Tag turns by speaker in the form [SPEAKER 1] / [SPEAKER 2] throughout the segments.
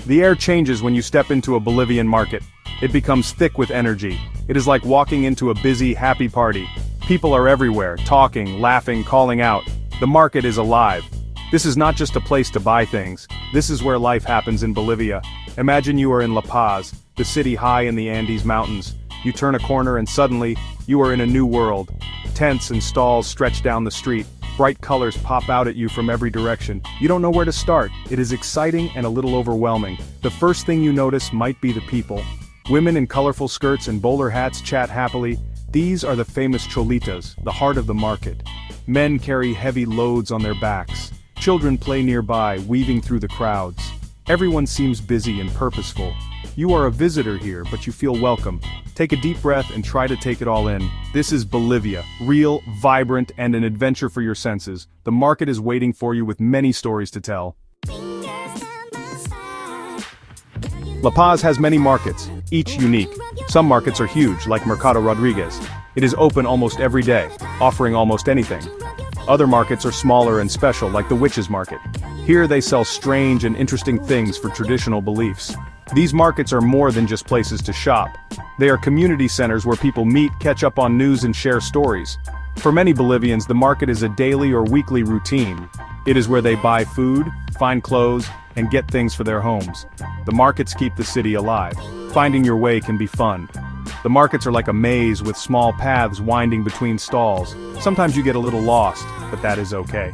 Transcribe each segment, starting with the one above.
[SPEAKER 1] The air changes when you step into a Bolivian market. It becomes thick with energy. It is like walking into a busy, happy party. People are everywhere, talking, laughing, calling out. The market is alive. This is not just a place to buy things. This is where life happens in Bolivia. Imagine you are in La Paz, the city high in the Andes Mountains. You turn a corner and suddenly, you are in a new world. Tents and stalls stretch down the street. Bright colors pop out at you from every direction. You don't know where to start. It is exciting and a little overwhelming. The first thing you notice might be the people. Women in colorful skirts and bowler hats chat happily. These are the famous cholitas, the heart of the market. Men carry heavy loads on their backs. Children play nearby, weaving through the crowds. Everyone seems busy and purposeful. You are a visitor here, but you feel welcome. Take a deep breath and try to take it all in. This is Bolivia, real, vibrant, and an adventure for your senses. The market is waiting for you with many stories to tell. La Paz has many markets, each unique. Some markets are huge, like Mercado Rodriguez. It is open almost every day, offering almost anything. Other markets are smaller and special, like the Witches Market. Here they sell strange and interesting things for traditional beliefs. These markets are more than just places to shop. They are community centers where people meet, catch up on news and share stories. For many Bolivians, the market is a daily or weekly routine. It is where they buy food, find clothes, and get things for their homes. The markets keep the city alive. Finding your way can be fun. The markets are like a maze with small paths winding between stalls. Sometimes you get a little lost, but that is okay.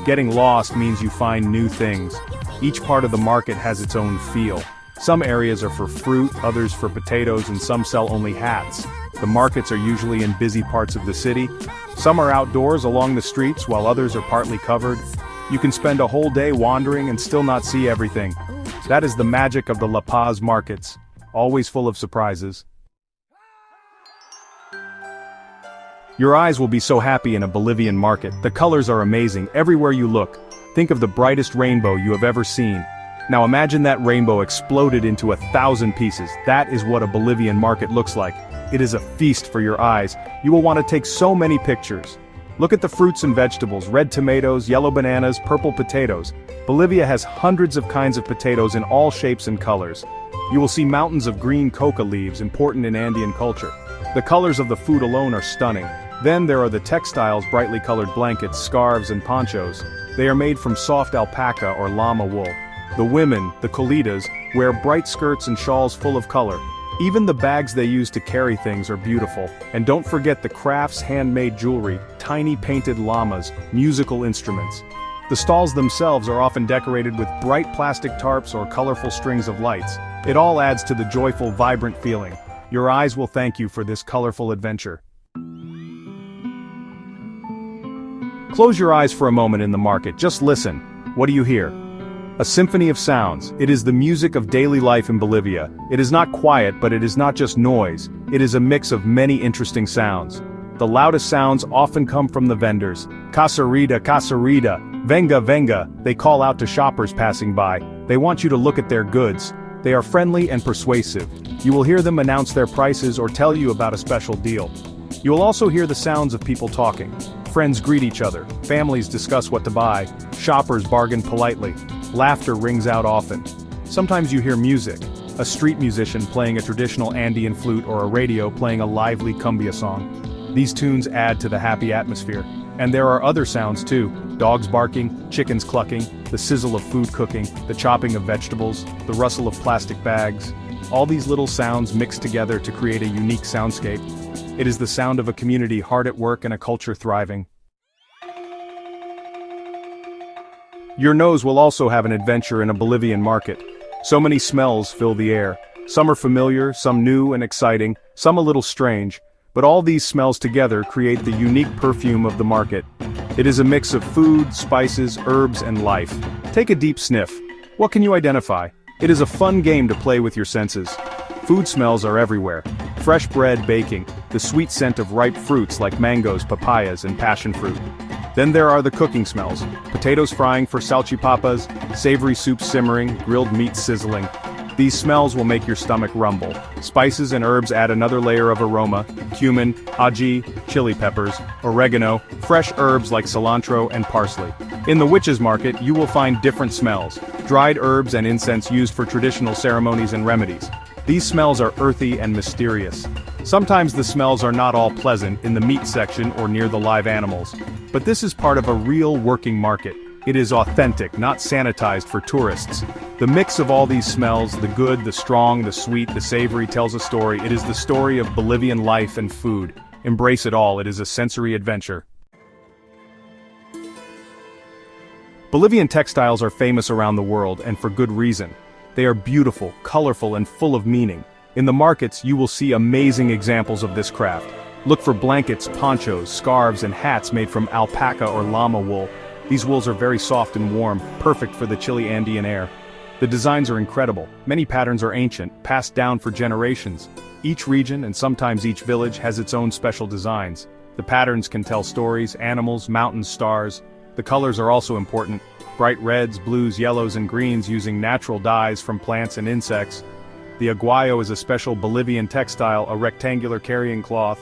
[SPEAKER 1] Getting lost means you find new things. Each part of the market has its own feel. Some areas are for fruit, others for potatoes, and some sell only hats. The markets are usually in busy parts of the city. Some are outdoors along the streets, while others are partly covered. You can spend a whole day wandering and still not see everything. That is the magic of the La Paz markets, always full of surprises. Your eyes will be so happy in a Bolivian market. The colors are amazing everywhere you look. Think of the brightest rainbow you have ever seen. Now imagine that rainbow exploded into 1,000 pieces. That is what a Bolivian market looks like. It is a feast for your eyes. You will want to take so many pictures. Look at the fruits and vegetables, red tomatoes, yellow bananas, purple potatoes. Bolivia has hundreds of kinds of potatoes in all shapes and colors. You will see mountains of green coca leaves, important in Andean culture. The colors of the food alone are stunning. Then there are the textiles, brightly colored blankets, scarves and ponchos. They are made from soft alpaca or llama wool. The women, the cholitas, wear bright skirts and shawls full of color. Even the bags they use to carry things are beautiful. And don't forget the crafts, handmade jewelry, tiny painted llamas, musical instruments. The stalls themselves are often decorated with bright plastic tarps or colorful strings of lights. It all adds to the joyful, vibrant feeling. Your eyes will thank you for this colorful adventure. Close your eyes for a moment in the market. Just listen. What do you hear? A symphony of sounds. It is the music of daily life in Bolivia. It is not quiet, but it is not just noise. It is a mix of many interesting sounds. The loudest sounds often come from the vendors. Casarita, casarita, venga, venga. They call out to shoppers passing by. They want you to look at their goods. They are friendly and persuasive. You will hear them announce their prices or tell you about a special deal. You will also hear the sounds of people talking. Friends greet each other, families discuss what to buy, shoppers bargain politely, laughter rings out often. Sometimes you hear music, a street musician playing a traditional Andean flute or a radio playing a lively cumbia song. These tunes add to the happy atmosphere. And there are other sounds too, dogs barking, chickens clucking, the sizzle of food cooking, the chopping of vegetables, the rustle of plastic bags. All these little sounds mix together to create a unique soundscape. It is the sound of a community hard at work and a culture thriving. Your nose will also have an adventure in a Bolivian market. So many smells fill the air. Some are familiar, some new and exciting, some a little strange, but all these smells together create the unique perfume of the market. It is a mix of food, spices, herbs, and life. Take a deep sniff. What can you identify? It is a fun game to play with your senses. Food smells are everywhere. Fresh bread baking, the sweet scent of ripe fruits like mangoes, papayas, and passion fruit. Then there are the cooking smells. Potatoes frying for salchipapas, savory soups simmering, grilled meat sizzling. These smells will make your stomach rumble. Spices and herbs add another layer of aroma: cumin, ají, chili peppers, oregano, fresh herbs like cilantro and parsley. In the witches' market, you will find different smells: dried herbs and incense used for traditional ceremonies and remedies. These smells are earthy and mysterious. Sometimes the smells are not all pleasant in the meat section or near the live animals. But this is part of a real working market. It is authentic, not sanitized for tourists. The mix of all these smells, the good, the strong, the sweet, the savory, tells a story. It is the story of Bolivian life and food. Embrace it all, it is a sensory adventure. Bolivian textiles are famous around the world, and for good reason. They are beautiful, colorful, and full of meaning. In the markets, you will see amazing examples of this craft. Look for blankets, ponchos, scarves, and hats made from alpaca or llama wool. These wools are very soft and warm, perfect for the chilly Andean air. The designs are incredible. Many patterns are ancient, passed down for generations. Each region, and sometimes each village, has its own special designs. The patterns can tell stories: animals, mountains, stars. The colors are also important: bright reds, blues, yellows, and greens using natural dyes from plants and insects. The aguayo is a special Bolivian textile, a rectangular carrying cloth.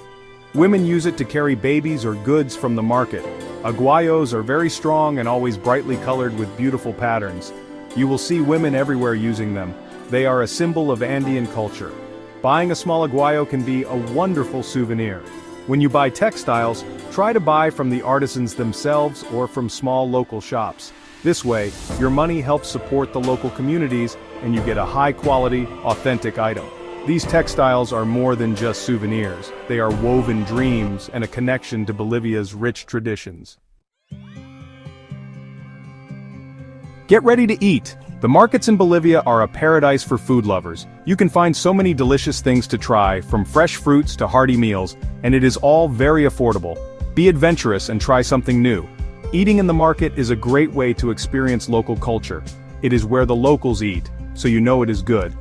[SPEAKER 1] Women use it to carry babies or goods from the market. Aguayos are very strong and always brightly colored with beautiful patterns. You will see women everywhere using them. They are a symbol of Andean culture. Buying a small aguayo can be a wonderful souvenir. When you buy textiles, try to buy from the artisans themselves or from small local shops. This way, your money helps support the local communities and you get a high-quality, authentic item. These textiles are more than just souvenirs. They are woven dreams and a connection to Bolivia's rich traditions. Get ready to eat! The markets in Bolivia are a paradise for food lovers. You can find so many delicious things to try, from fresh fruits to hearty meals, and it is all very affordable. Be adventurous and try something new. Eating in the market is a great way to experience local culture. It is where the locals eat, so you know it is good.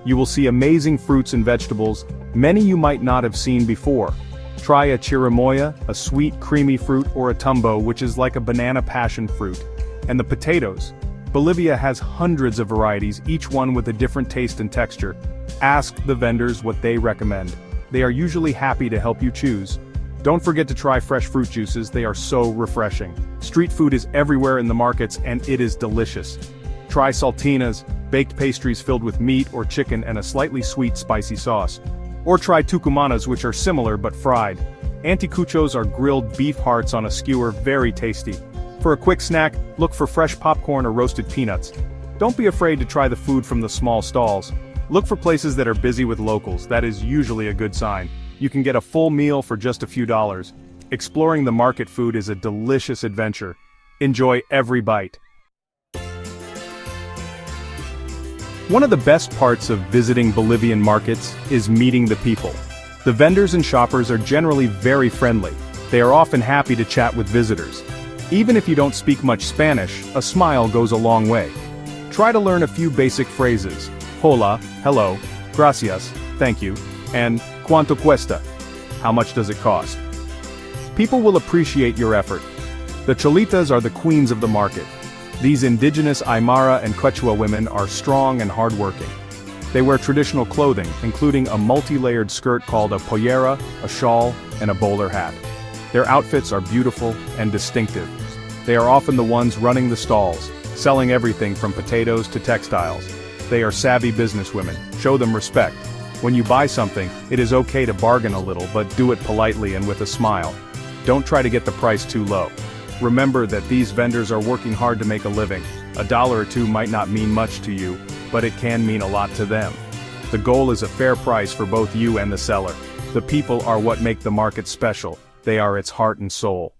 [SPEAKER 1] You will see amazing fruits and vegetables, many you might not have seen before. Try a chirimoya, a sweet, creamy fruit, or a tumbo, which is like a banana passion fruit. And the potatoes. Bolivia has hundreds of varieties, each one with a different taste and texture. Ask the vendors what they recommend. They are usually happy to help you choose. Don't forget to try fresh fruit juices, they are so refreshing. Street food is everywhere in the markets and it is delicious. Try saltinas, baked pastries filled with meat or chicken and a slightly sweet spicy sauce. Or try tucumanas, which are similar but fried. Anticuchos are grilled beef hearts on a skewer, very tasty. For a quick snack, look for fresh popcorn or roasted peanuts. Don't be afraid to try the food from the small stalls. Look for places that are busy with locals, that is usually a good sign. You can get a full meal for just a few dollars. Exploring the market food is a delicious adventure. Enjoy every bite. One of the best parts of visiting Bolivian markets is meeting the people. The vendors and shoppers are generally very friendly. They are often happy to chat with visitors. Even if you don't speak much Spanish, a smile goes a long way. Try to learn a few basic phrases: hola, hello, gracias, thank you, and cuánto cuesta? How much does it cost? People will appreciate your effort. The cholitas are the queens of the market. These indigenous Aymara and Quechua women are strong and hardworking. They wear traditional clothing, including a multi-layered skirt called a pollera, a shawl, and a bowler hat. Their outfits are beautiful and distinctive. They are often the ones running the stalls, selling everything from potatoes to textiles. They are savvy businesswomen. Show them respect. When you buy something, it is okay to bargain a little, but do it politely and with a smile. Don't try to get the price too low. Remember that these vendors are working hard to make a living. $1 or $2 might not mean much to you, but it can mean a lot to them. The goal is a fair price for both you and the seller. The people are what make the market special. They are its heart and soul.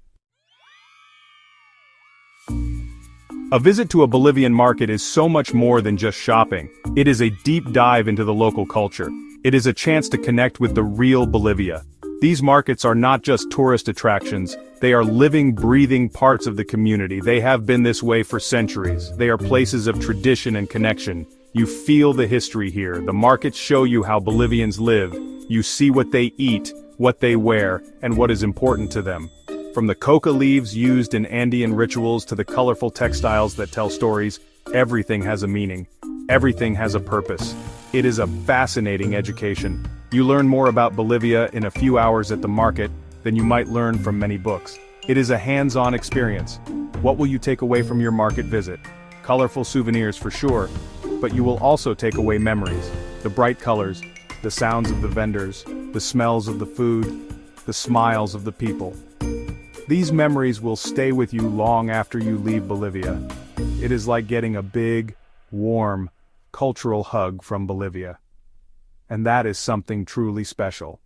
[SPEAKER 1] A visit to a Bolivian market is so much more than just shopping. It is a deep dive into the local culture. It is a chance to connect with the real Bolivia. These markets are not just tourist attractions, they are living, breathing parts of the community. They have been this way for centuries. They are places of tradition and connection. You feel the history here. The markets show you how Bolivians live. You see what they eat, what they wear, and what is important to them. From the coca leaves used in Andean rituals to the colorful textiles that tell stories, everything has a meaning. Everything has a purpose. It is a fascinating education. You learn more about Bolivia in a few hours at the market than you might learn from many books. It is a hands-on experience. What will you take away from your market visit? Colorful souvenirs for sure, but you will also take away memories. The bright colors, the sounds of the vendors, the smells of the food, the smiles of the people. These memories will stay with you long after you leave Bolivia. It is like getting a big, warm, cultural hug from Bolivia. And that is something truly special.